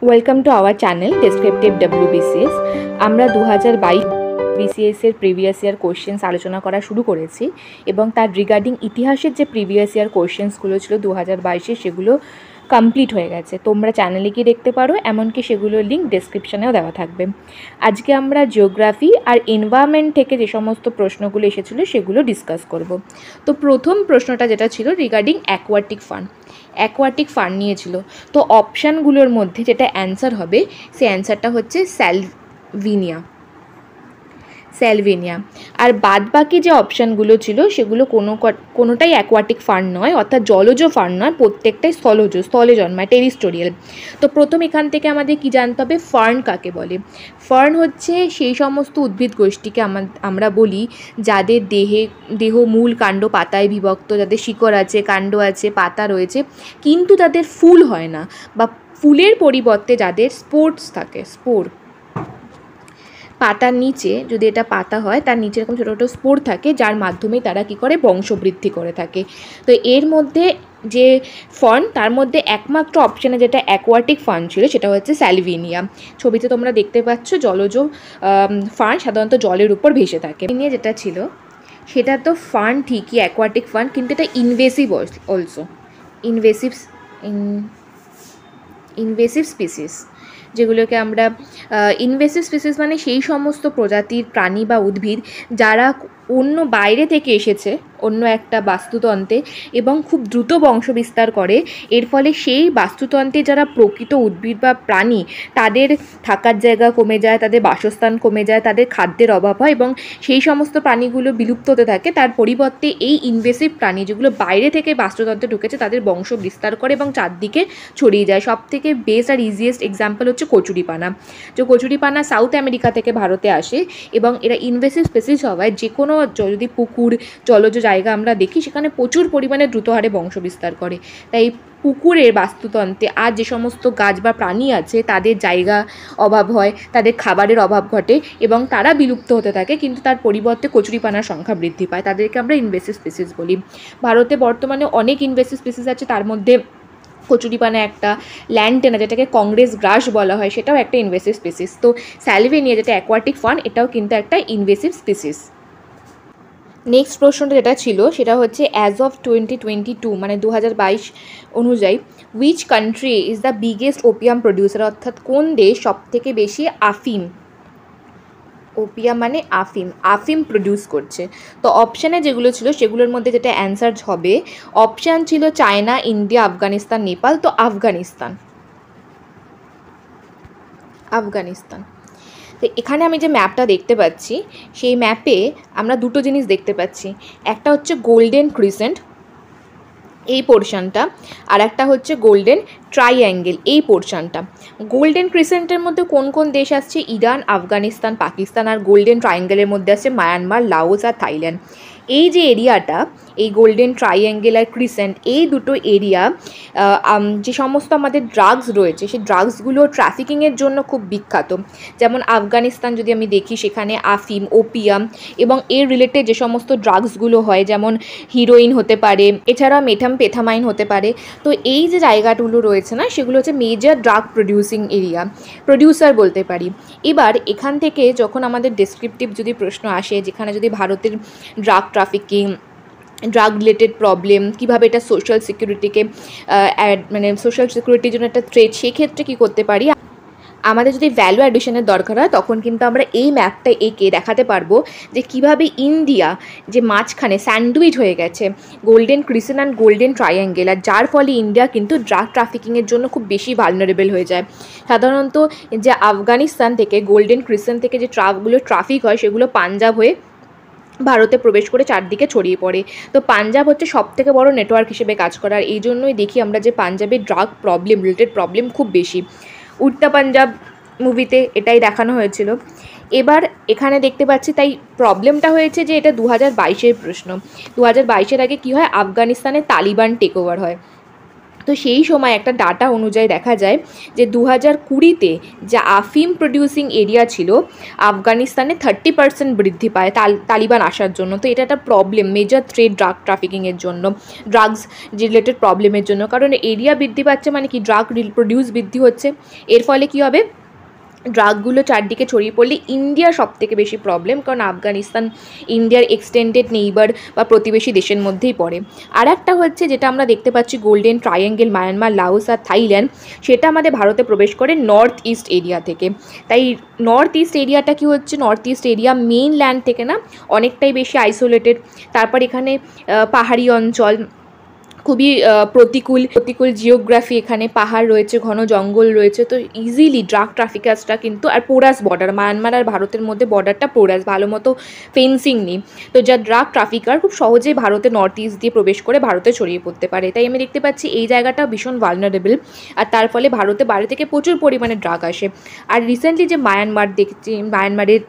Welcome to our channel descriptive WBCS। আমরা 2022 BCS এর previous year questions আলোচনা করা শুরু করেছি এবং তার রিগার্ডিং ইতিহাসের যে প্রিভিয়াস ইয়ার কোশ্চেন্সগুলো ছিল 2022 সেগুলো কমপ্লিট হয়ে গেছে। তোমরা চ্যানেলে গিয়ে দেখতে পারো, এমনকি সেগুলোর লিঙ্ক ডেসক্রিপশানেও দেওয়া থাকবে। আজকে আমরা জিওগ্রাফি আর এনভায়রনমেন্ট থেকে যে সমস্ত প্রশ্নগুলো এসেছিলো সেগুলো ডিসকাস করব। তো প্রথম প্রশ্নটা যেটা ছিল রিগার্ডিং অ্যাকোয়াটিক ফার্ন নিয়েছিল। তো অপশানগুলোর মধ্যে যেটা অ্যান্সার হবে সেই অ্যান্সারটা হচ্ছে স্যালভিনিয়া। আর বাদ বাকি যে অপশানগুলো ছিল সেগুলো কোনোটাই অ্যাকোয়াটিক ফার্ন নয়, অর্থাৎ জলজ ফার্ন নয়, প্রত্যেকটাই স্থলে জন্মায়, টেরিস্টোরিয়াল। তো প্রথম এখান থেকে আমাদের কি জানতে হবে, ফার্ন কাকে বলে। ফার্ন হচ্ছে সেই সমস্ত উদ্ভিদ গোষ্ঠীকে আমরা বলি যাদের দেহ মূল কাণ্ড পাতায় বিভক্ত, যাদের শিকড় আছে, কাণ্ড আছে, পাতা রয়েছে, কিন্তু তাদের ফুল হয় না, বা ফুলের পরিবর্তে যাদের স্পোর্স থাকে, পাতার নিচে যদি এটা পাতা হয় তার নিচে এরকম ছোটো ছোটো স্পোর থাকে, যার মাধ্যমে তারা কি করে বংশবৃদ্ধি করে থাকে। তো এর মধ্যে যে ফার্ন, তার মধ্যে একমাত্র অপশানে যেটা অ্যাকোয়াটিক ফার্ন ছিল সেটা হচ্ছে স্যালভিনিয়া। ছবিতে তোমরা দেখতে পাচ্ছ জলজ ফার্ন সাধারণত জলের উপর ভেসে থাকে। নিয়ে যেটা ছিল সেটা তো ফার্ন ঠিকই, অ্যাকোয়াটিক ফার্ন, কিন্তু এটা ইনভেসিভ অলসো, ইনভেসিভ স্পিসিস, যেগুলোকে আমরা ইনভেসিভ স্পিসিস মানে সেই সমস্ত প্রজাতির প্রাণী বা উদ্ভিদ যারা অন্য বাইরে থেকে এসেছে অন্য একটা বাস্তুতন্ত্রে এবং খুব দ্রুত বংশ বিস্তার করে। এর ফলে সেই বাস্তুতন্ত্রে যারা প্রকৃত উদ্ভিদ বা প্রাণী, তাদের থাকার জায়গা কমে যায়, তাদের বাসস্থান কমে যায়, তাদের খাদ্যের অভাব হয় এবং সেই সমস্ত প্রাণীগুলো বিলুপ্ত হতে থাকে। তার পরিবর্তে এই ইনভেসিভ প্রাণী যেগুলো বাইরে থেকে বাস্তুতন্ত্রে ঢুকেছে তাদের বংশ বিস্তার করে এবং চারদিকে ছড়িয়ে যায়। সব থেকে বেস্ট আর ইজিয়েস্ট এক্সাম্পল হচ্ছে কচুরিপানা। যে কচুরিপানা সাউথ আমেরিকা থেকে ভারতে আসে এবং এরা ইনভেসিভ স্পিসিস হওয়ায় যে কোনো যদি পুকুর, জলজ জায়গা আমরা দেখি সেখানে প্রচুর পরিমাণে দ্রুত হারে বংশ বিস্তার করে। তাই পুকুরের বাস্তুতন্ত্রে আর যে সমস্ত গাছ বা প্রাণী আছে তাদের জায়গা অভাব হয়, তাদের খাবারের অভাব ঘটে এবং তারা বিলুপ্ত হতে থাকে, কিন্তু তার পরিবর্তে কচুরিপানার সংখ্যা বৃদ্ধি পায়। তাদেরকে আমরা ইনভেসিভ স্পিসিস বলি। ভারতে বর্তমানে অনেক ইনভেসিভ স্পিসিস আছে, তার মধ্যে কচুরিপানা একটা, ল্যান্টেনা যেটাকে কংগ্রেস গ্রাস বলা হয় সেটাও একটা ইনভেসিভ স্পিসিস। তো স্যালভিনিয়া যেটা অ্যাকোয়াটিক ফার্ন, এটাও কিন্তু একটা ইনভেসিভ স্পিসিস। নেক্সট প্রশ্নটা যেটা ছিল সেটা হচ্ছে অ্যাজ অফ 2022 মানে 2022 অনুযায়ী which country is the biggest opium producer, অর্থাৎ কোন দেশ সবথেকে বেশি ওপিয়াম মানে আফিম প্রডিউস করছে। তো অপশানে যেগুলো ছিল সেগুলোর মধ্যে যেটা অ্যান্সার হবে, অপশান ছিল চায়না, ইন্ডিয়া, আফগানিস্তান, নেপাল। তো আফগানিস্তান। তো এখানে আমি যে ম্যাপটা দেখতে পাচ্ছি সেই ম্যাপে আমরা দুটো জিনিস দেখতে পাচ্ছি, একটা হচ্ছে গোল্ডেন ক্রিসেন্ট এই পোর্শনটা, আর একটা হচ্ছে গোল্ডেন ট্রাইঅ্যাঙ্গেল এই পোর্শনটা। গোল্ডেন ক্রিসেন্টের মধ্যে কোন কোন দেশ আসছে, ইরান, আফগানিস্তান, পাকিস্তান, আর গোল্ডেন ট্রাইঅ্যাঙ্গেলের মধ্যে আসছে মায়ানমার, লাওস আর থাইল্যান্ড। এই যে এরিয়াটা, এই গোল্ডেন ট্রাইঅ্যাঙ্গেল আর ক্রিসেন্ট, এই দুটো এরিয়া যে সমস্ত আমাদের ড্রাগস রয়েছে সেই ড্রাগসগুলো ট্রাফিকিংয়ের জন্য খুব বিখ্যাত। যেমন আফগানিস্তান যদি আমি দেখি, সেখানে আফিম, ওপিয়াম এবং এর রিলেটেড যে সমস্ত ড্রাগসগুলো হয়, যেমন হিরোইন হতে পারে, এছাড়াও মেথামাইন হতে পারে। তো এই যে জায়গাগুলো রয়েছে না, সেগুলো হচ্ছে মেজর ড্রাগ প্রডিউসার বলতে পারি। এবার এখান থেকে যখন আমাদের ডেসক্রিপটিভ যদি প্রশ্ন আসে, যেখানে যদি ভারতের drug trafficking, drug related problem, কীভাবে এটা সোশ্যাল সিকিউরিটির জন্য একটা থ্রেট, সেক্ষেত্রে কী করতে পারি, আমাদের যদি ভ্যালু অ্যাডিশনের দরকার হয় তখন কিন্তু আমরা এই ম্যাপটা এঁকে দেখাতে পারবো যে কীভাবে ইন্ডিয়া যে মাঝখানে স্যান্ডউইচ হয়ে গেছে golden crescent and golden triangle, আর যার ফলে ইন্ডিয়া কিন্তু ড্রাগ ট্রাফিকিংয়ের জন্য খুব বেশি ভালনারেবল হয়ে যায়। সাধারণত যে আফগানিস্তান থেকে গোল্ডেন ক্রিসেন্ট থেকে যে ট্রাফিক হয় সেগুলো পাঞ্জাব হয়ে ভারতে প্রবেশ করে চারদিকে ছড়িয়ে পড়ে। তো পাঞ্জাব হচ্ছে সবথেকে বড় নেটওয়ার্ক হিসেবে কাজ করে, আর এই জন্যই দেখি আমরা যে পাঞ্জাবের ড্রাগ রিলেটেড প্রবলেম খুব বেশি। উল্টা পাঞ্জাব মুভিতে এটাই দেখানো হয়েছিল। এবার এখানে দেখতে পাচ্ছি তাই প্রবলেমটা হয়েছে যে এটা 2022-এর প্রশ্ন। 2022-এর আগে কী হয়, আফগানিস্তানে তালিবান টেক ওভার হয়। তো সেই সময় একটা ডাটা অনুযায়ী দেখা যায় যে 2020-তে যা আফিম প্রডিউসিং এরিয়া ছিল আফগানিস্তানে 30% বৃদ্ধি পায় তালিবান আসার জন্য। তো এটা একটা প্রবলেম, মেজর থ্রেট ড্রাগ ট্রাফিকিংয়ের জন্য, ড্রাগস রিলেটেড প্রবলেমের জন্য। কারণ এরিয়া বৃদ্ধি পাচ্ছে মানে কি, ড্রাগ প্রডিউস বৃদ্ধি হচ্ছে, এর ফলে কি হবে, ড্রাগগুলো চারদিকে ছড়িয়ে পড়লে ইন্ডিয়ার সবথেকে বেশি প্রবলেম, কারণ আফগানিস্তান ইন্ডিয়ার এক্সটেন্ডেড নেইবার বা প্রতিবেশী দেশের মধ্যেই পড়ে। আর একটা হচ্ছে যেটা আমরা দেখতে পাচ্ছি, গোল্ডেন ট্রায়াঙ্গেল, মায়ানমার, লাওস আর থাইল্যান্ড, সেটা আমাদের ভারতে প্রবেশ করে নর্থ ইস্ট এরিয়া থেকে। তাই নর্থ ইস্ট এরিয়াটা কি হচ্ছে, north east area main land থেকে না অনেকটাই বেশি আইসোলেটেড। তারপর এখানে পাহাড়ি অঞ্চল, খুবই প্রতিকূল জিওগ্রাফি, এখানে পাহাড় রয়েছে, ঘন জঙ্গল রয়েছে। তো ইজিলি ড্রাগ ট্রাফিকার্সরা কিন্তু, আর পোরাস বর্ডার, মায়ানমার আর ভারতের মধ্যে বর্ডারটা পোরাস, ভালো মতো ফেন্সিং নেই। তো যা ড্রাগ ট্রাফিকার খুব সহজেই ভারতে নর্থ ইস্ট দিয়ে প্রবেশ করে ভারতে ছড়িয়ে পড়তে পারে। তাই আমি দেখতে পাচ্ছি এই জায়গাটা ভীষণ ভালনারেবল, আর তার ফলে ভারতে বাইরে থেকে প্রচুর পরিমাণে ড্রাগ আসে। আর রিসেন্টলি যে মায়ানমার দেখছি, মায়ানমারের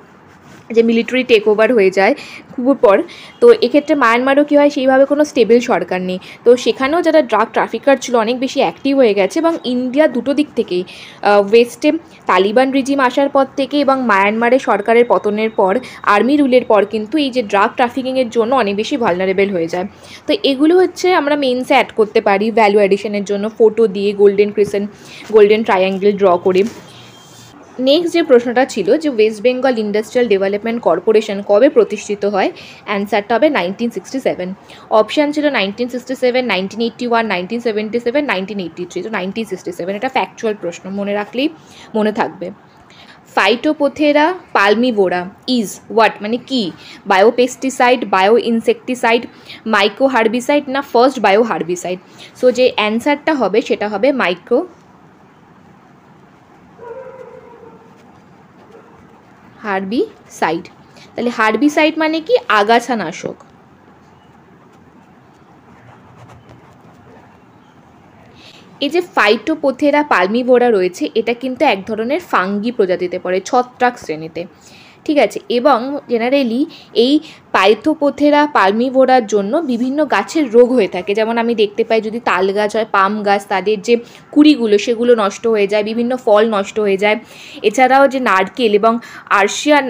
যে মিলিটারি টেক ওভার হয়ে যায় খুব পর, তো এক্ষেত্রে মায়ানমারও কী হয়, সেইভাবে কোনো স্টেবল সরকার নেই। তো সেখানেও যারা ড্রাগ ট্রাফিকার ছিল অনেক বেশি অ্যাক্টিভ হয়ে গেছে, এবং ইন্ডিয়া দুটো দিক থেকেই, ওয়েস্টে তালিবান রিজিম আসার পর থেকে এবং মায়ানমারের সরকারের পতনের পর, আর্মি রুলের পর, কিন্তু এই যে ড্রাগ ট্রাফিকিংয়ের জন্য অনেক বেশি ভালনারেবল হয়ে যায়। তো এগুলো হচ্ছে আমরা মেন্সে অ্যাড করতে পারি ভ্যালু অ্যাডিশনের জন্য, ফটো দিয়ে golden crescent, golden triangle draw করে। নেক্সট যে প্রশ্নটা ছিল যে West Bengal industrial development corporation কবে প্রতিষ্ঠিত হয়, অ্যান্সারটা হবে 1967। অপশান ছিল 1967, 1981, 1977, 1983। তো 1967 এটা ফ্যাকচুয়াল প্রশ্ন, মনে রাখলেই মনে থাকবে। ফাইটোপথেরা পালমিভোরা ইজ হোয়াট, মানে কি, biopesticide, bio insecticide, micro herbicide না ফার্স্ট বায়ো হার্বিসাইড? সো যে অ্যান্সারটা হবে সেটা হবে মাইক্রো হার্বিসাইড। তাহলে হার্বিসাইড মানে কি, আগাছানাশক। এই যে ফাইটোপথেরা পালমিভোরা রয়েছে, এটা কিন্তু এক ধরনের ফাঙ্গি প্রজাতিতে পড়ে, ছত্রাক শ্রেণীতে, ঠিক আছে। এবং জেনারেলি এই পাইথোপথেরা পালমিভোরার জন্য বিভিন্ন গাছের রোগ হয়ে থাকে, যেমন আমি দেখতে পাই যদি তাল গাছ হয়, পাম গাছ, তাদের যে কুড়িগুলো সেগুলো নষ্ট হয়ে যায়, বিভিন্ন ফল নষ্ট হয়ে যায়। এছাড়াও যে নারকেল এবং আর্শিয়ান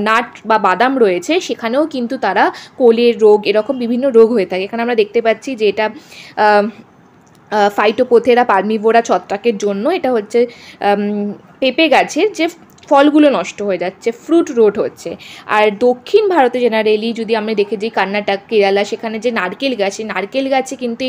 নাট বা বাদাম রয়েছে, সেখানেও কিন্তু তারা কোলের রোগ, এরকম বিভিন্ন রোগ হয়ে থাকে। এখানে আমরা দেখতে পাচ্ছি যে এটা ফাইটোপথেরা পালমিভোরা ছত্রাকের জন্য, এটা হচ্ছে পেঁপে গাছের যে ফলগুলো নষ্ট হয়ে যাচ্ছে, ফ্রুট রোট হচ্ছে। আর দক্ষিণ ভারতে জেনারেলি যদি আমরা দেখে যাই, কর্ণাটক, কেরালা, সেখানে যে নারকেল গাছ, নারকেল গাছে কিন্তু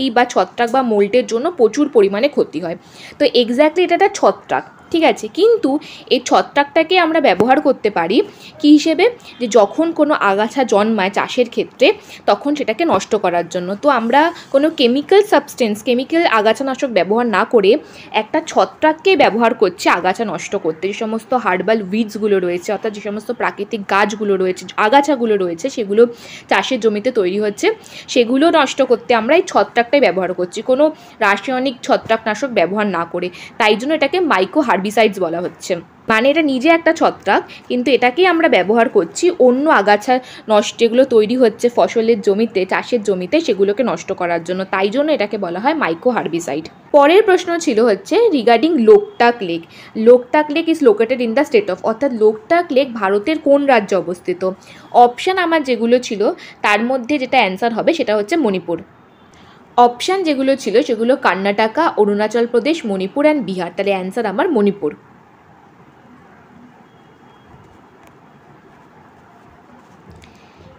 এই বা ছত্রাক বা মোল্টের জন্য প্রচুর পরিমাণে ক্ষতি হয়। তো এক্স্যাক্টলি এটা একটা ছত্রাক, ঠিক আছে। কিন্তু এই ছত্রাকটাকে আমরা ব্যবহার করতে পারি কী হিসেবে, যে যখন কোনো আগাছা জন্মায় চাষের ক্ষেত্রে, তখন সেটাকে নষ্ট করার জন্য। তো আমরা কোনো কেমিক্যাল আগাছানাশক ব্যবহার না করে একটা ছত্রাককে ব্যবহার করছি আগাছা নষ্ট করতে। যে সমস্ত হার্বাল উইডসগুলো রয়েছে, অর্থাৎ যে সমস্ত প্রাকৃতিক গাছগুলো রয়েছে, আগাছাগুলো রয়েছে, সেগুলো চাষের জমিতে তৈরি হচ্ছে, সেগুলো নষ্ট করতে আমরা এই ছত্রাকটাই ব্যবহার করছি, কোনো রাসায়নিক ছত্রাকনাশক ব্যবহার না করে। তাই জন্য এটাকে মাইক্রো হার্বিসাইডস বলা হচ্ছে। মানে এটা নিজে একটা ছত্রাক, কিন্তু এটাকেই আমরা ব্যবহার করছি অন্য আগাছা নষ্ট, যেগুলো তৈরি হচ্ছে ফসলের জমিতে, চাষের জমিতে, সেগুলোকে নষ্ট করার জন্য। তাই জন্য এটাকে বলা হয় মাইক্রো হার্বিসাইড। পরের প্রশ্ন ছিল হচ্ছে regarding Loktak lake. Loktak lake is located in the state of, অর্থাৎ লোকটাক লেক ভারতের কোন রাজ্যে অবস্থিত? অপশান আমার যেগুলো ছিল তার মধ্যে যেটা অ্যান্সার হবে সেটা হচ্ছে মণিপুর। অপশান যেগুলো ছিল সেগুলো কর্ণাটকা, অরুণাচল প্রদেশ, মণিপুর অ্যান্ড বিহার। তাহলে অ্যান্সার আমার মণিপুর।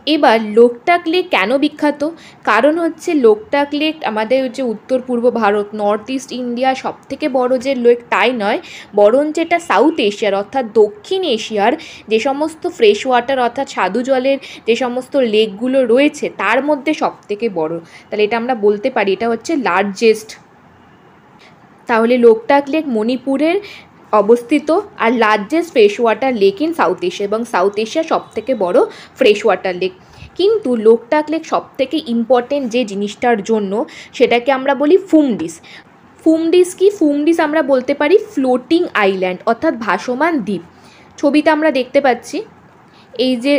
এবার লোকটাক লেক কেন বিখ্যাত? কারণ হচ্ছে লোকটাক লেক আমাদের যে উত্তর পূর্ব ভারত, নর্থ ইস্ট ইন্ডিয়া সবথেকে বড় যে লেক তাই নয়, বরঞ্চ এটা সাউথ এশিয়ার অর্থাৎ দক্ষিণ এশিয়ার যে সমস্ত ফ্রেশ ওয়াটার অর্থাৎ স্বাদু জলের যে সমস্ত লেকগুলো রয়েছে তার মধ্যে সবথেকে বড়। তাহলে এটা আমরা বলতে পারি এটা হচ্ছে লার্জেস্ট। তাহলে লোকটাক লেক মণিপুরের অবস্থিত, আর largest fresh water lake in South Asia, এবং সাউথ এশিয়া সবথেকে বড় ফ্রেশ ওয়াটার লেক। কিন্তু লোকটাক লেক সবথেকে ইম্পর্টেন্ট যে জিনিসটার জন্য, সেটাকে আমরা বলি ফুমডিস। ফুমডিস কি? ফুমডিস আমরা বলতে পারি ফ্লোটিং আইল্যান্ড, অর্থাৎ ভাসমান দ্বীপ। ছবিতে আমরা দেখতে পাচ্ছি এই যে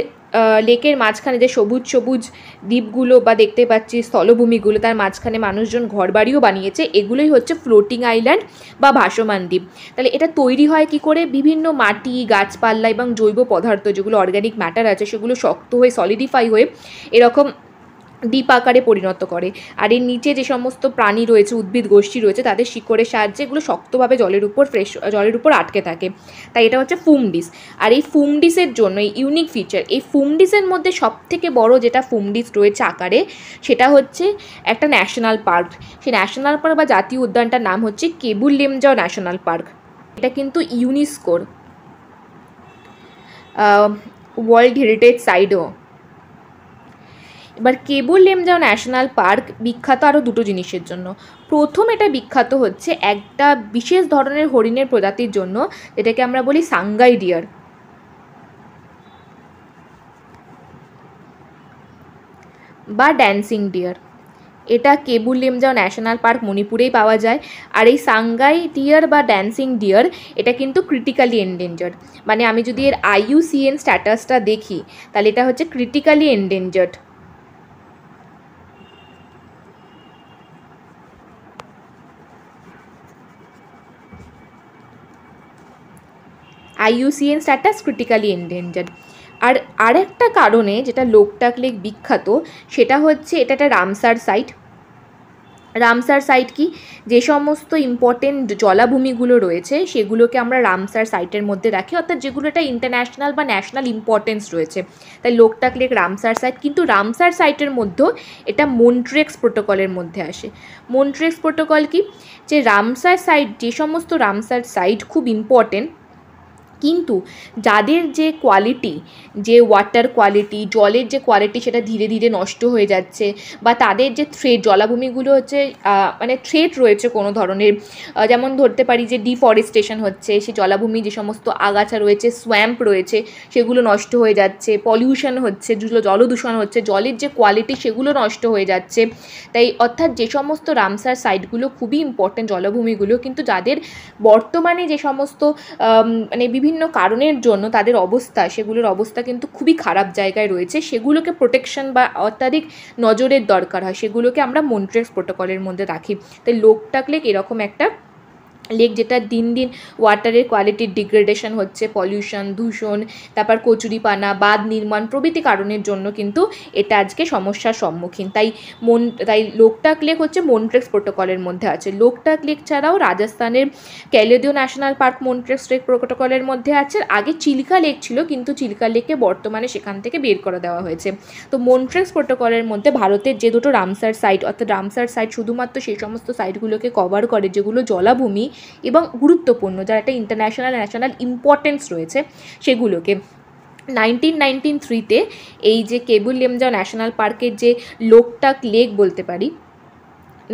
লেকের মাঝখানে যে সবুজ সবুজ দ্বীপগুলো বা দেখতে পাচ্ছি স্থলভূমিগুলো, তার মাঝখানে মানুষজন ঘরবাড়িও বানিয়েছে, এগুলোই হচ্ছে ফ্লোটিং আইল্যান্ড বা ভাসমান দ্বীপ। তাহলে এটা তৈরি হয় কি করে? বিভিন্ন মাটি, গাছপালা এবং জৈব পদার্থ, যেগুলো অর্গ্যানিক ম্যাটার আছে, সেগুলো শক্ত হয়ে সলিডিফাই হয়ে এরকম দ্বীপ আকারে পরিণত করে। আর এর নিচে যে সমস্ত প্রাণী রয়েছে, উদ্ভিদ গোষ্ঠী রয়েছে, তাদের শিকড়ের সাহায্যে এগুলো শক্তভাবে জলের উপর আটকে থাকে। তাই এটা হচ্ছে ফুমডিস। আর এই ফুমডিসের জন্য এই ইউনিক ফিচার, এই ফুমডিসের মধ্যে সবথেকে বড় যেটা ফুমডিস রয়েছে আকারে, সেটা হচ্ছে একটা ন্যাশনাল পার্ক। সেই ন্যাশনাল পার্ক বা জাতীয় উদ্যানটার নাম হচ্ছে কেবুল লেমজাও ন্যাশনাল পার্ক। এটা কিন্তু ইউনেস্কোর ওয়ার্ল্ড হেরিটেজ সাইটও। এবার কেবুল লেমজাও ন্যাশনাল পার্ক বিখ্যাত আরও দুটো জিনিসের জন্য। প্রথম, এটা বিখ্যাত হচ্ছে একটা বিশেষ ধরনের হরিণের প্রজাতির জন্য, যেটাকে আমরা বলি সাংগাই ডিয়ার বা ড্যান্সিং ডিয়ার। এটা কেবুল লেমজাও ন্যাশনাল পার্ক মণিপুরেই পাওয়া যায়। আর এই সাংগাই ডিয়ার বা ড্যান্সিং ডিয়ার এটা কিন্তু ক্রিটিক্যালি এন্ডেঞ্জার্ড। মানে আমি যদি এর IUCN স্ট্যাটাসটা দেখি, তাহলে এটা হচ্ছে critically endangered. IUCN status critically endangered. আর আরেকটা কারণে যেটা লোকটাক লেক বিখ্যাত, সেটা হচ্ছে এটা একটা রামসার সাইট। রামসার সাইট কি? যে সমস্ত ইম্পর্টেন্ট জলাভূমিগুলো রয়েছে সেগুলোকে আমরা রামসার সাইটের মধ্যে রাখি, অর্থাৎ যেগুলো একটা ইন্টারন্যাশনাল বা ন্যাশনাল ইম্পর্টেন্স রয়েছে। তাই লোকটাক লেক রামসার সাইট, কিন্তু রামসার সাইটের মধ্যেও এটা মন্ট্রেক্স প্রোটোকলের মধ্যে আসে। মন্ট্রেক্স প্রোটোকল কি? যে রামসার সাইট, যে সমস্ত রামসার সাইট খুব ইম্পর্টেন্ট, কিন্তু যাদের যে কোয়ালিটি, যে ওয়াটার কোয়ালিটি, জলের যে কোয়ালিটি, সেটা ধীরে ধীরে নষ্ট হয়ে যাচ্ছে, বা তাদের যে থ্রেট, জলাভূমিগুলো হচ্ছে মানে থ্রেট রয়েছে কোনো ধরনের, যেমন ধরতে পারি যে ডিফরেস্টেশন হচ্ছে, সেই জলাভূমি যে সমস্ত আগাছা রয়েছে, সোয়াম্প রয়েছে, সেগুলো নষ্ট হয়ে যাচ্ছে, পলিউশন হচ্ছে, জলদূষণ হচ্ছে, জলের যে কোয়ালিটি সেগুলো নষ্ট হয়ে যাচ্ছে। তাই অর্থাৎ যে সমস্ত রামসার সাইটগুলো খুবই ইম্পর্টেন্ট জলাভূমিগুলো, কিন্তু যাদের বর্তমানে যে সমস্ত মানে বিভিন্ন কারণের জন্য তাদের অবস্থা, সেগুলোর অবস্থা কিন্তু খুবই খারাপ জায়গায় রয়েছে, সেগুলোকে প্রোটেকশন বা অত্যাধিক নজরের দরকার হয়, সেগুলোকে আমরা মন্ট্রেক্স প্রোটোকলের মধ্যে রাখি। তাই লোকটাক লেক এরকম একটা লেক, যেটা দিন দিন ওয়াটারের কোয়ালিটির ডিগ্রেডেশন হচ্ছে, পলিউশন, দূষণ, তারপর কচুরিপানা, বাঁধ নির্মাণ প্রভৃতি কারণের জন্য কিন্তু এটা আজকে সমস্যার সম্মুখীন। তাই লোকটাক লেক হচ্ছে মন্ট্রেক্স প্রোটোকলের মধ্যে আছে। লোকটাক লেক ছাড়াও রাজস্থানের ক্যালেডিও ন্যাশনাল পার্ক মন্ট্রেক্স লেক প্রোটোকলের মধ্যে আছে। আগে চিল্কা লেক ছিল, কিন্তু চিল্কা লেককে বর্তমানে সেখান থেকে বের করে দেওয়া হয়েছে। তো মন্ট্রেক্স প্রোটোকলের মধ্যে ভারতের যে দুটো রামসার সাইট, অর্থাৎ রামসার সাইট শুধুমাত্র সেই সমস্ত সাইটগুলোকে কভার করে যেগুলো জলাভূমি এবং গুরুত্বপূর্ণ, যার একটা ইন্টারন্যাশনাল ন্যাশনাল ইম্পর্টেন্স রয়েছে, সেগুলোকে 1993-তে এই যে কেবুল লেমজাও ন্যাশনাল পার্কের যে লোকটাক লেক বলতে পারি,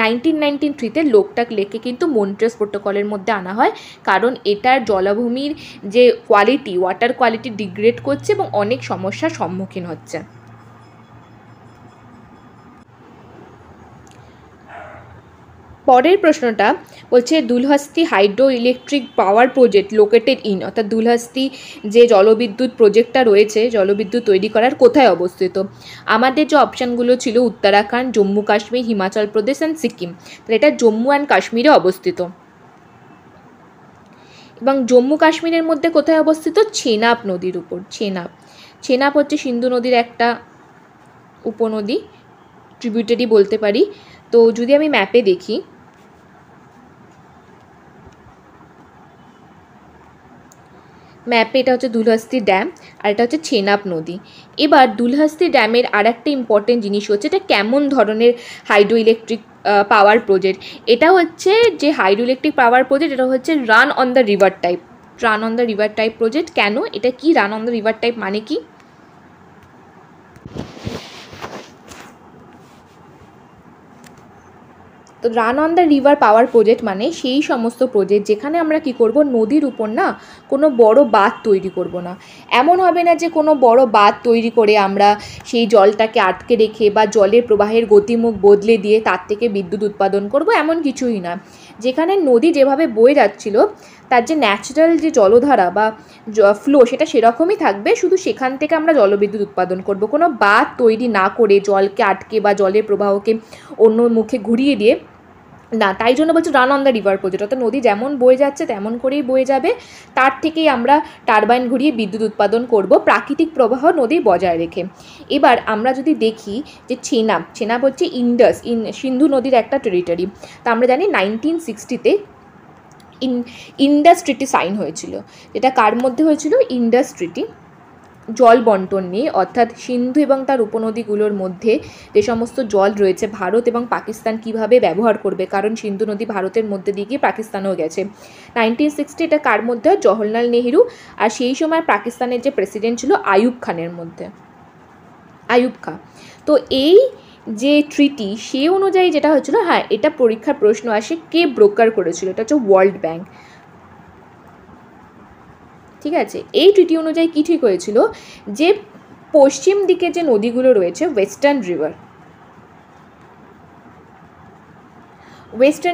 1993-তে লোকটাক লেককে কিন্তু মন্ট্রেক্স প্রোটোকলের মধ্যে আনা হয়, কারণ এটার জলাভূমির যে কোয়ালিটি, ওয়াটার কোয়ালিটি ডিগ্রেড করছে এবং অনেক সমস্যার সম্মুখীন হচ্ছে। পরের প্রশ্নটা বলছে Dulhasti hydro electric power project located in, অর্থাৎ দুলহাস্তি যে জলবিদ্যুৎ প্রজেক্টটা রয়েছে, জলবিদ্যুৎ তৈরি করার, কোথায় অবস্থিত? আমাদের যে অপশানগুলো ছিল উত্তরাখণ্ড, জম্মু কাশ্মীর, হিমাচল প্রদেশ অ্যান্ড সিকিম, তাহলে এটা জম্মু অ্যান্ড কাশ্মীরে অবস্থিত। এবং জম্মু কাশ্মীরের মধ্যে কোথায় অবস্থিত? চেনাব নদীর উপর। চেনাব হচ্ছে সিন্ধু নদীর একটা উপনদী, ট্রিবিউটারি বলতে পারি। তো যদি আমি ম্যাপে দেখি, ম্যাপে এটা হচ্ছে দুলহাস্তি ড্যাম, আর এটা হচ্ছে চেনাব নদী। এবার দুলহাস্তি ড্যামের আর একটা ইম্পর্টেন্ট জিনিস হচ্ছে এটা কেমন ধরনের হাইড্রো ইলেকট্রিক পাওয়ার প্রজেক্ট। এটা হচ্ছে যে হাইড্রো ইলেকট্রিক পাওয়ার প্রজেক্ট, এটা হচ্ছে run on the river type project. কেন এটা কি run on the river type মানে কি? তো run on the river power project মানে সেই সমস্ত প্রজেক্ট যেখানে আমরা কি করব, নদীর উপর না কোনো বড় বাঁধ তৈরি করব না। এমন হবে না যে কোনো বড় বাঁধ তৈরি করে আমরা সেই জলটাকে আটকে রেখে বা জলের প্রবাহের গতিমুখ বদলে দিয়ে তার থেকে বিদ্যুৎ উৎপাদন করব, এমন কিছুই না। যেখানে নদী যেভাবে বয়ে যাচ্ছিল তার যে ন্যাচারাল যে জলধারা বা ফ্লো সেটা সেরকমই থাকবে, শুধু সেখান থেকে আমরা জলবিদ্যুৎ উৎপাদন করব। কোনো বাঁধ তৈরি না করে জলকে আটকে বা জলের প্রবাহকে অন্য মুখে ঘুরিয়ে দিয়ে না। তাই জন্য বলছি run on the river project, অর্থাৎ নদী যেমন বয়ে যাচ্ছে তেমন করেই বয়ে যাবে, তার থেকেই আমরা টারবাইন ঘুরিয়ে বিদ্যুৎ উৎপাদন করব প্রাকৃতিক প্রবাহ নদী বজায় রেখে। এবার আমরা যদি দেখি যে চেনাব হচ্ছে সিন্ধু নদীর একটা টেরিটরি। তা আমরা জানি 1960-তে ইন্ডাস ট্রিটি সাইন হয়েছিল। এটা কার মধ্যে হয়েছিল? ইন্ডাস ট্রিটি, জল বন্টন নিয়ে, অর্থাৎ সিন্ধু এবং তার উপনদীগুলোর মধ্যে যে সমস্ত জল রয়েছে ভারত এবং পাকিস্তান কিভাবে ব্যবহার করবে, কারণ সিন্ধু নদী ভারতের মধ্যে দিয়ে গিয়ে পাকিস্তানেও গেছে। 1960 এটা কার মধ্যে হয়? জওহরলাল নেহেরু আর সেই সময় পাকিস্তানের যে প্রেসিডেন্ট ছিল আইয়ুব খানের মধ্যে, আইয়ুব খাঁ। তো এই যে ট্রিটি সে অনুযায়ী যেটা হচ্ছিল, হ্যাঁ এটা পরীক্ষার প্রশ্ন আসে, কে ব্রোকার করেছিল? এটা হচ্ছে ওয়ার্ল্ড ব্যাংক। ঠিক আছে, এই ট্রিটি অনুযায়ী কী ঠিক হয়েছিল যে পশ্চিম দিকে যে নদীগুলো রয়েছে ওয়েস্টার্ন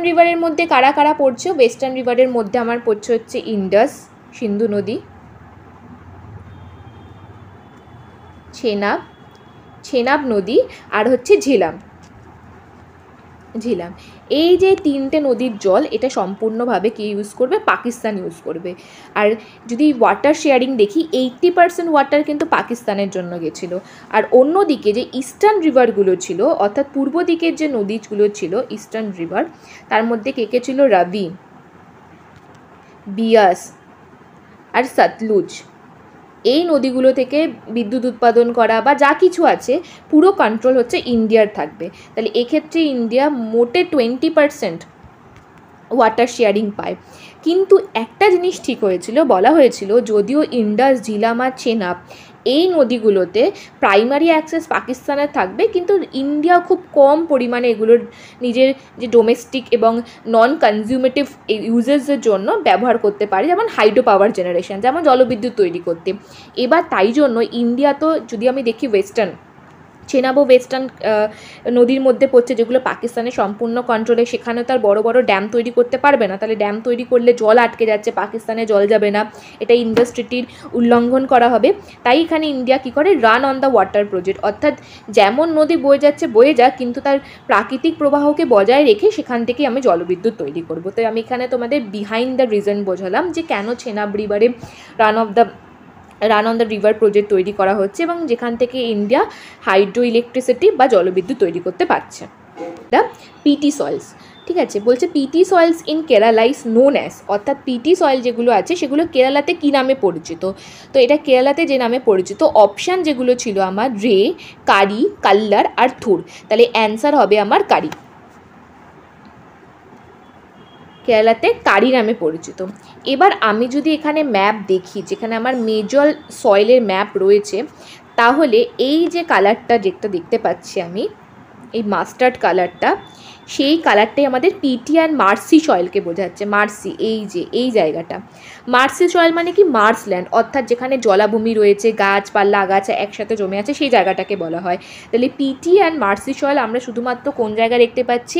রিভারের মধ্যে কারা কারা পড়ছে? ওয়েস্টার্ন রিভারের মধ্যে আমার পড়ছে হচ্ছে ইন্ডাস, সিন্ধু নদী, চেনাব নদী আর হচ্ছে ঝেলাম। এই যে তিনটে নদীর জল এটা সম্পূর্ণভাবে কে ইউজ করবে? পাকিস্তান ইউজ করবে। আর যদি ওয়াটার শেয়ারিং দেখি 80% ওয়াটার কিন্তু পাকিস্তানের জন্য গেছিলো। আর অন্যদিকে যে ইস্টার্ন রিভারগুলো ছিল, অর্থাৎ পূর্ব দিকের যে নদীগুলো ছিল ইস্টার্ন রিভার, তার মধ্যে কে কে ছিল? রাবি, বিয়াস আর সতলুজ। এই নদীগুলো থেকে বিদ্যুৎ উৎপাদন করা বা যা কিছু আছে পুরো কন্ট্রোল হচ্ছে ইন্ডিয়ার থাকবে। তাহলে এক্ষেত্রে ইন্ডিয়া মোটে 20% ওয়াটার শেয়ারিং পায়। কিন্তু একটা জিনিস ঠিক হয়েছিল, বলা হয়েছিল যদিও ইন্ডাস, ঝিলাম আর চেনাব এই নদীগুলোতে প্রাইমারি অ্যাক্সেস পাকিস্তানের থাকবে, কিন্তু ইন্ডিয়া খুব কম পরিমাণে এগুলোর নিজের যে ডোমেস্টিক এবং নন কনজিউমেটিভ ইউজেসের জন্য ব্যবহার করতে পারে, যেমন হাইড্রো পাওয়ার জেনারেশন, যেমন জলবিদ্যুৎ তৈরি করতে। এবার তাই জন্য ইন্ডিয়া তো যদি আমি দেখি চেনাব ওয়েস্টার্ন নদীর মধ্যে পড়ছে, যেগুলো পাকিস্তানের সম্পূর্ণ কন্ট্রোলে, সেখানে তার বড় বড় ড্যাম তৈরি করতে পারবে না। তাহলে ড্যাম তৈরি করলে জল আটকে যাচ্ছে, পাকিস্তানে জল যাবে না, এটা ইন্ডাস ট্রিটির উল্লঙ্ঘন করা হবে। তাই এখানে ইন্ডিয়া কী করে? Run on the water project, অর্থাৎ যেমন নদী বয়ে যাচ্ছে বয়ে যাক, কিন্তু তার প্রাকৃতিক প্রবাহকে বজায় রেখে সেখান থেকে আমি জলবিদ্যুৎ তৈরি করবো। তাই আমি এখানে তোমাদের বিহাইন্ড দ্য রিজন বোঝালাম যে কেন চেনাব রিভারে run on the river project তৈরি করা হচ্ছে এবং যেখান থেকে ইন্ডিয়া হাইড্রো ইলেকট্রিসিটি বা জলবিদ্যুৎ তৈরি করতে পারছে। দ্য পিটি সয়েলস, ঠিক আছে, বলছে peat soils in Kerala is known as, অর্থাৎ পিটি সয়েল যেগুলো আছে সেগুলো কেরালাতে কী নামে পরিচিত? তো এটা কেরালাতে যে নামে পরিচিত, অপশান যেগুলো ছিল আমার রে, কারি, কাল্লার আর থুর। তাহলে অ্যান্সার হবে আমার কারি। কেরালাতে কারি নামে পরিচিত। এবার আমি যদি এখানে ম্যাপ দেখি, যেখানে আমার মেজর সয়েলের ম্যাপ রয়েছে, তাহলে এই যে কালারটা যেটা দেখতে পাচ্ছি আমি, এই মাস্টার্ড কালারটা, সেই কালারটাই আমাদের পিটি অ্যান্ড মার্সি সয়েলকে বোঝাচ্ছে। মার্সি, এই যে এই জায়গাটা, মার্সি সয়েল মানে কি? মার্সল্যান্ড, অর্থাৎ যেখানে জলাভূমি রয়েছে, গাছপালা আগাছা একসাথে জমে আছে, সেই জায়গাটাকে বলা হয়। তাহলে পিটি অ্যান্ড মার্সি সয়েল আমরা শুধুমাত্র কোন জায়গায় দেখতে পাচ্ছি?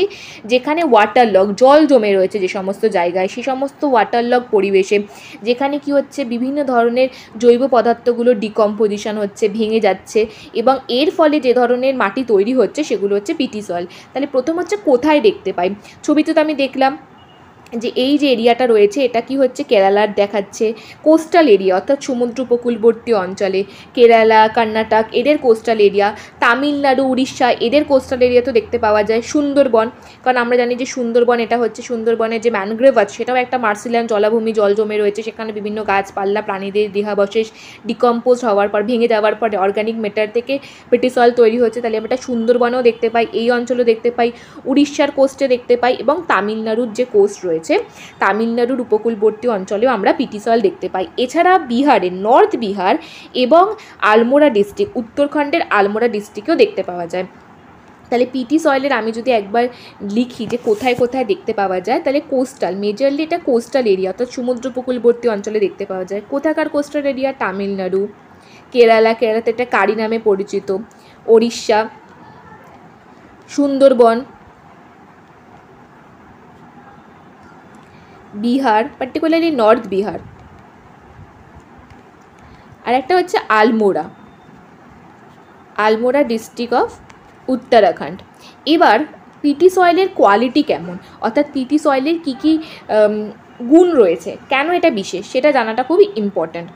যেখানে ওয়াটার লগ, জল জমে রয়েছে যে সমস্ত জায়গায়, সেই সমস্ত ওয়াটার লগ পরিবেশে, যেখানে কি হচ্ছে? বিভিন্ন ধরনের জৈব পদার্থগুলো ডিকম্পোজিশন হচ্ছে, ভেঙে যাচ্ছে, এবং এর ফলে যে ধরনের মাটি তৈরি হচ্ছে সেগুলো হচ্ছে পিটি সয়েল। তাহলে প্রথম হচ্ছে কোথায় দেখতে পাই? ছবিতে তো আমি দেখলাম যে এই যে এরিয়াটা রয়েছে এটা কি হচ্ছে? কেরালার দেখাচ্ছে কোস্টাল এরিয়া, অর্থাৎ সমুদ্র উপকূলবর্তী অঞ্চলে, কেরালা, কর্ণাটক এদের কোস্টাল এরিয়া, তামিলনাড়ু, উড়িষ্যা এদের কোস্টাল এরিয়া তো দেখতে পাওয়া যায়। সুন্দরবন, কারণ আমরা জানি যে সুন্দরবন, এটা হচ্ছে সুন্দরবনের যে ম্যানগ্রোভ আছে সেটাও একটা মার্সিল্যান্ড জলাভূমি, জল জমে রয়েছে, সেখানে বিভিন্ন গাছপালা প্রাণীদের দেহাবশেষ ডিকম্পোজ হওয়ার পর, ভেঙে যাওয়ার পর অর্গানিক ম্যাটার থেকে পিটি সয়েল তৈরি হচ্ছে। তাহলে আমরা সুন্দরবনেও দেখতে পাই, এই অঞ্চলেও দেখতে পাই, উড়িষ্যার কোস্টে দেখতে পাই, এবং তামিলনাড়ুর যে কোস্ট রয়েছে, তামিলনাড়ুর উপকূলবর্তী অঞ্চলেও আমরা পিটি সয়েল দেখতে পাই। এছাড়া বিহারের নর্থ বিহার এবং আলমোড়া ডিস্ট্রিক্ট, উত্তরাখণ্ডের আলমোড়া ডিস্ট্রিক্টেও দেখতে পাওয়া যায়। তাহলে পিটি সয়েলের আমি যদি একবার লিখি যে কোথায় কোথায় দেখতে পাওয়া যায়, তাহলে কোস্টাল, মেজরলি এটা কোস্টাল এরিয়া অর্থাৎ সমুদ্র উপকূলবর্তী অঞ্চলে দেখতে পাওয়া যায়। কোথাকার কোস্টাল এরিয়া? তামিলনাড়ু, কেরালাতে এটা কারি নামে পরিচিত, ওড়িশা, সুন্দরবন, বিহার, পার্টিকুলারলি নর্থ বিহার, আর একটা হচ্ছে আলমোড়া ডিস্ট্রিক্ট অফ উত্তরাখণ্ড। এবার পিটি সয়েলের কোয়ালিটি কেমন, অর্থাৎ পিটি সয়েলের কী কী গুণ রয়েছে, কেন এটা বিশেষ, সেটা জানাটা খুবই ইম্পর্ট্যান্ট।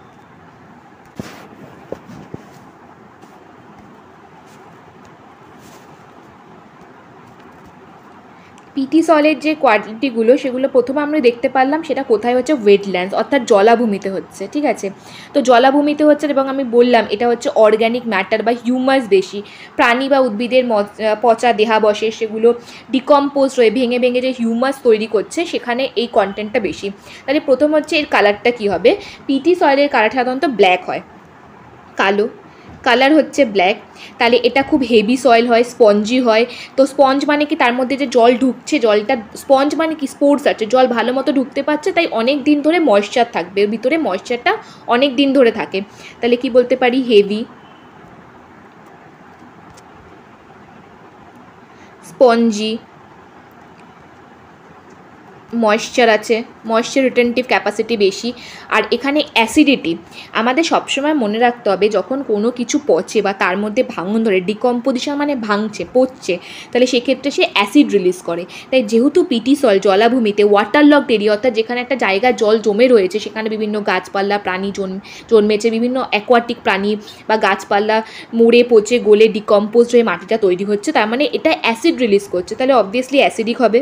পিটি সয়েলের যে কোয়ালিটিগুলো সেগুলো প্রথমে আমরা দেখতে পারলাম, সেটা কোথায় হচ্ছে? ওয়েটল্যান্ডস অর্থাৎ জলাভূমিতে হচ্ছে, ঠিক আছে। তো জলাভূমিতে হচ্ছে, এবং আমি বললাম এটা হচ্ছে অর্গ্যানিক ম্যাটার বা হিউমাস বেশি, প্রাণী বা উদ্ভিদের পচা দেহাবশেষ সেগুলো ডিকম্পোজ হয়ে ভেঙে ভেঙে যে হিউমাস তৈরি করছে, সেখানে এই কন্টেন্টটা বেশি। তাহলে প্রথম হচ্ছে এর কালারটা কী হবে? পিটি সয়েলের কালার সাধারণত ব্ল্যাক হয়, কালো কালার হচ্ছে ব্ল্যাক। তাহলে এটা খুব হেভি সয়েল হয়, স্পঞ্জি হয়। তো স্পঞ্জ মানে কি? তার মধ্যে যে জল ঢুকছে, জলটা স্পঞ্জ মানে কি? স্পোর্টস আছে, জল ভালো মতো ঢুকতে পারছে, তাই অনেক দিন ধরে ময়েশ্চার থাকবে, ভিতরে ময়েশ্চারটা অনেক দিন ধরে থাকে। তাহলে কি বলতে পারি? হেভি, স্পঞ্জি, ময়েশ্চার আছে, ময়েশ্চার রিটেনটিভ ক্যাপাসিটি বেশি। আর এখানে অ্যাসিডিটি, আমাদের সবসময় মনে রাখতে হবে যখন কোনো কিছু পচে বা তার মধ্যে ভাঙন ধরে, ডিকম্পোজিশন মানে ভাঙছে, পচছে, তাহলে সেক্ষেত্রে সে অ্যাসিড রিলিজ করে। তাই যেহেতু পিটি সয়েল জলাভূমিতে ওয়াটার লকড এরিয়া, অর্থাৎ যেখানে একটা জায়গায় জল জমে রয়েছে, সেখানে বিভিন্ন গাছপালা প্রাণী জন্মেছে, বিভিন্ন অ্যাকোয়াটিক প্রাণী বা গাছপালা মরে পচে গলে ডিকম্পোজ হয়ে মাটিটা তৈরি হচ্ছে, তার মানে এটা অ্যাসিড রিলিজ করছে, তাহলে অবভিয়াসলি অ্যাসিডিক হবে।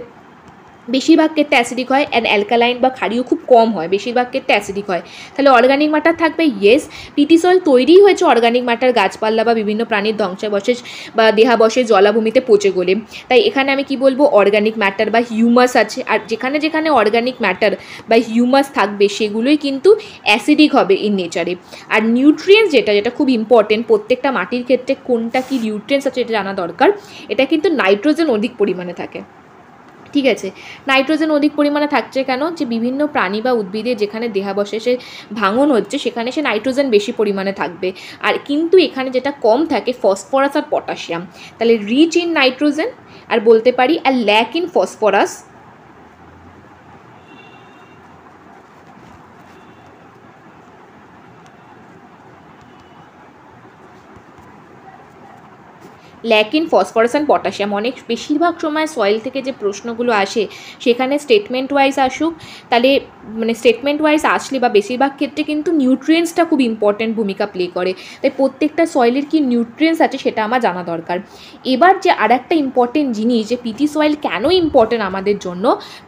বেশিরভাগ ক্ষেত্রে অ্যাসিডিক হয়, অ্যান্ড অ্যালকালাইন বা ক্ষারীয় খুব কম হয়, বেশিরভাগ ক্ষেত্রে অ্যাসিডিক হয়। তাহলে অর্গানিক ম্যাটার থাকবে, ইয়েস, পিটি সয়েল তৈরিই হয়েছে অর্গানিক ম্যাটার গাছপালা বা বিভিন্ন প্রাণীর ধ্বংসাবশেষ বা দেহাবশেষ জলাভূমিতে পচে গলে। তাই এখানে আমি কি বলবো? অর্গানিক ম্যাটার বা হিউমাস আছে, আর যেখানে যেখানে অর্গানিক ম্যাটার বা হিউমাস থাকবে সেগুলোই কিন্তু অ্যাসিডিক হবে ইন নেচারে। আর নিউট্রিয়েন্টস যেটা খুব ইম্পর্টেন্ট, প্রত্যেকটা মাটির ক্ষেত্রে কোনটা কি নিউট্রিয়েন্টস আছে এটা জানা দরকার। এটা কিন্তু নাইট্রোজেন অধিক পরিমাণে থাকে, ঠিক আছে। নাইট্রোজেন অধিক পরিমাণে থাকছে কেন? যে বিভিন্ন প্রাণী বা উদ্ভিদে যেখানে দেহাবশেষে ভাঙন হচ্ছে, সেখানে সে নাইট্রোজেন বেশি পরিমাণে থাকবে। আর কিন্তু এখানে যেটা কম থাকে ফসফরাস আর পটাশিয়াম। তাহলে রিচ ইন নাইট্রোজেন, আর বলতে পারি আর lack in phosphorus, lack in phosphorus and potassium. অনেক বেশিরভাগ সময় সয়েল থেকে যে প্রশ্নগুলো আসে সেখানে স্টেটমেন্ট ওয়াইজ আসুক, তাহলে মানে স্টেটমেন্ট ওয়াইজ আসলে বা বেশিরভাগ ক্ষেত্রে কিন্তু নিউট্রিয়েন্টসটা খুব ইম্পর্টেন্ট ভূমিকা প্লে করে। তাই প্রত্যেকটা সয়েলের কি নিউট্রিয়েন্টস আছে সেটা আমার জানা দরকার। এবার যে আর একটা ইম্পর্টেন্ট জিনিস, যে পিটি সয়েল কেন ইম্পর্টেন্ট আমাদের জন্য,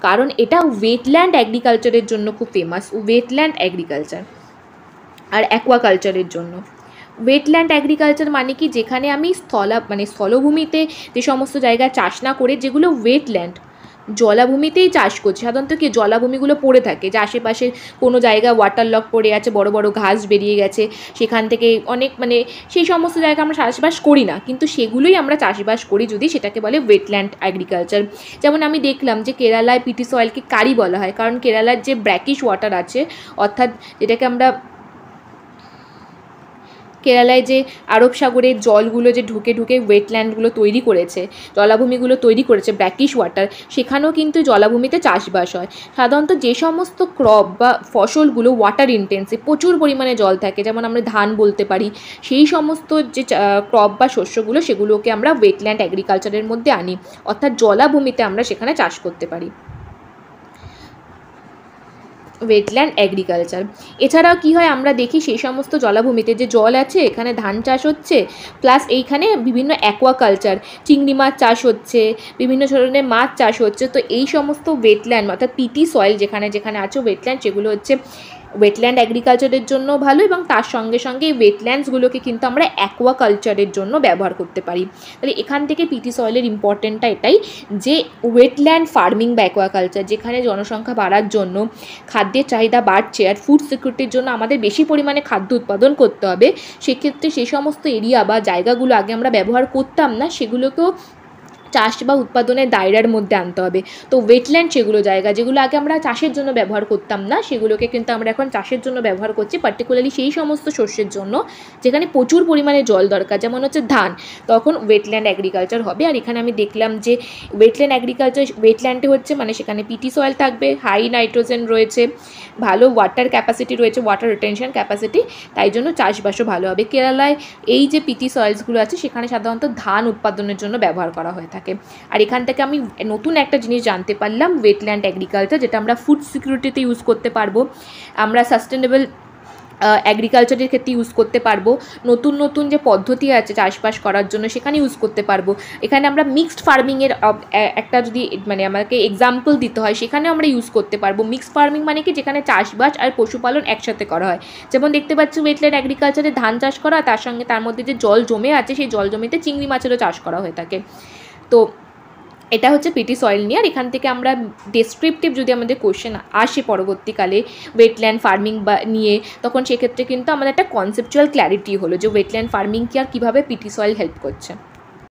কারণ এটা ওয়েটল্যান্ড অ্যাগ্রিকালচারের জন্য খুব ফেমাস, ওয়েটল্যান্ড অ্যাগ্রিকালচার আর অ্যাকোয়াকালচারের জন্য। ওয়েটল্যান্ড অ্যাগ্রিকালচার মানে কি? যেখানে আমি স্থলভূমিতে যে সমস্ত জায়গায় চাষ না করে, যেগুলো ওয়েটল্যান্ড জলাভূমিতেই চাষ করছে, সাধারণত কি জলাভূমিগুলো পড়ে থাকে, যে আশেপাশে কোনো জায়গায় ওয়াটার লক পড়ে আছে, বড় বড় ঘাস বেরিয়ে গেছে, সেখান থেকে অনেক সেই সমস্ত জায়গা আমরা চাষবাস করি না, কিন্তু সেগুলোই আমরা চাষবাস করি, যদি সেটাকে বলে ওয়েটল্যান্ড অ্যাগ্রিকালচার। যেমন আমি দেখলাম যে কেরালায় পিটি সয়েলকে কারি বলা হয়, কারণ কেরালার যে ব্র্যাকিশ ওয়াটার আছে, অর্থাৎ যেটাকে আমরা কেরালায় যে আরব সাগরের জলগুলো যে ঢুকে ঢুকে ওয়েটল্যান্ডগুলো তৈরি করেছে, জলাভূমিগুলো তৈরি করেছে ব্র্যাকিশ ওয়াটার, সেখানেও কিন্তু জলাভূমিতে চাষবাস হয়। সাধারণত যে সমস্ত ক্রপ বা ফসলগুলো ওয়াটার ইনটেন্সিভ, প্রচুর পরিমাণে জল থাকে, যেমন আমরা ধান বলতে পারি, সেই সমস্ত যে ক্রপ বা শস্যগুলো, সেগুলোকে আমরা ওয়েটল্যান্ড অ্যাগ্রিকালচারের মধ্যে আনি, অর্থাৎ জলাভূমিতে আমরা সেখানে চাষ করতে পারি, ওয়েটল্যান্ড অ্যাগ্রিকালচার। এছাড়াও কী হয়, আমরা দেখি সেই সমস্ত জলাভূমিতে যে জল আছে, এখানে ধান চাষ হচ্ছে, প্লাস এইখানে বিভিন্ন অ্যাকোয়াকালচার, চিংড়ি মাছ চাষ হচ্ছে, বিভিন্ন ধরনের মাছ চাষ হচ্ছে। তো এই সমস্ত ওয়েটল্যান্ড অর্থাৎ পিটি সয়েল যেখানে যেখানে আছে ওয়েটল্যান্ড, সেগুলো হচ্ছে ওয়েটল্যান্ড অ্যাগ্রিকালচারের জন্য ভালো, এবং তার সঙ্গে সঙ্গে এই ওয়েটল্যান্ডসগুলোকে কিন্তু আমরা অ্যাকোয়াকালচারের জন্য ব্যবহার করতে পারি। তাহলে এখান থেকে পিটি সয়েলের ইম্পর্টেন্টটা এটাই, যে ওয়েটল্যান্ড ফার্মিং বা অ্যাকোয়াকালচার, যেখানে জনসংখ্যা বাড়ার জন্য খাদ্যের চাহিদা বাড়ছে, আর ফুড সিকিউরিটির জন্য আমাদের বেশি পরিমাণে খাদ্য উৎপাদন করতে হবে, সেক্ষেত্রে সেই সমস্ত এরিয়া বা জায়গাগুলো আগে আমরা ব্যবহার করতাম না, সেগুলোকেও চাষ বা উৎপাদনের দায়রার মধ্যে আনতে হবে। তো ওয়েটল্যান্ড সেগুলো জায়গা যেগুলো আগে আমরা চাষের জন্য ব্যবহার করতাম না, সেগুলোকে কিন্তু আমরা এখন চাষের জন্য ব্যবহার করছি, পার্টিকুলারলি সেই সমস্ত শস্যের জন্য যেখানে প্রচুর পরিমাণে জল দরকার, যেমন হচ্ছে ধান। তখন ওয়েটল্যান্ড অ্যাগ্রিকালচার হবে। আর এখানে আমি দেখলাম যে ওয়েটল্যান্ড অ্যাগ্রিকালচার, ওয়েটল্যান্ডে হচ্ছে মানে সেখানে পিটি সয়েল থাকবে, হাই নাইট্রোজেন রয়েছে, ভালো ওয়াটার ক্যাপাসিটি রয়েছে, ওয়াটার রিটেনশন ক্যাপাসিটি, তাই জন্য চাষবাসও ভালো হবে। কেরালায় এই যে পিটি সয়েলসগুলো আছে সেখানে সাধারণত ধান উৎপাদনের জন্য ব্যবহার করা হয়ে থাকে। আর এখান থেকে আমি নতুন একটা জিনিস জানতে পারলাম, ওয়েটল্যান্ড এগ্রিকালচার, যেটা আমরা ফুড সিকিউরিটিতে ইউজ করতে পারবো, আমরা সাস্টেনেবল অ্যাগ্রিকালচারের ক্ষেত্রে ইউজ করতে পারবো, নতুন নতুন যে পদ্ধতি আছে চাষবাস করার জন্য সেখানে ইউজ করতে পারবো। এখানে আমরা মিক্সড ফার্মিংয়ের একটা যদি মানে আমাকে এক্সাম্পল দিতে হয়, সেখানে আমরা ইউজ করতে পারবো। মিক্সড ফার্মিং মানে কি, যেখানে চাষবাস আর পশুপালন একসাথে করা হয়। যেমন দেখতে পাচ্ছি ওয়েটল্যান্ড অ্যাগ্রিকালচারে ধান চাষ করা, তার সঙ্গে তার মধ্যে যে জল জমে আছে সেই জল জমিতে চিংড়ি মাছেরও চাষ করা হয়ে থাকে। তো এটা হচ্ছে পিটি সয়েল নিয়ে। আর এখান থেকে আমরা ডেসক্রিপটিভ যদি আমাদের কোশ্চেন আসে পরবর্তীকালে ওয়েটল্যান্ড ফার্মিং বা নিয়ে, তখন সেক্ষেত্রে কিন্তু আমাদের একটা কনসেপচুয়াল ক্ল্যারিটি হলো যে ওয়েটল্যান্ড ফার্মিং কি আর কীভাবে পিটি সয়েল হেল্প করছে।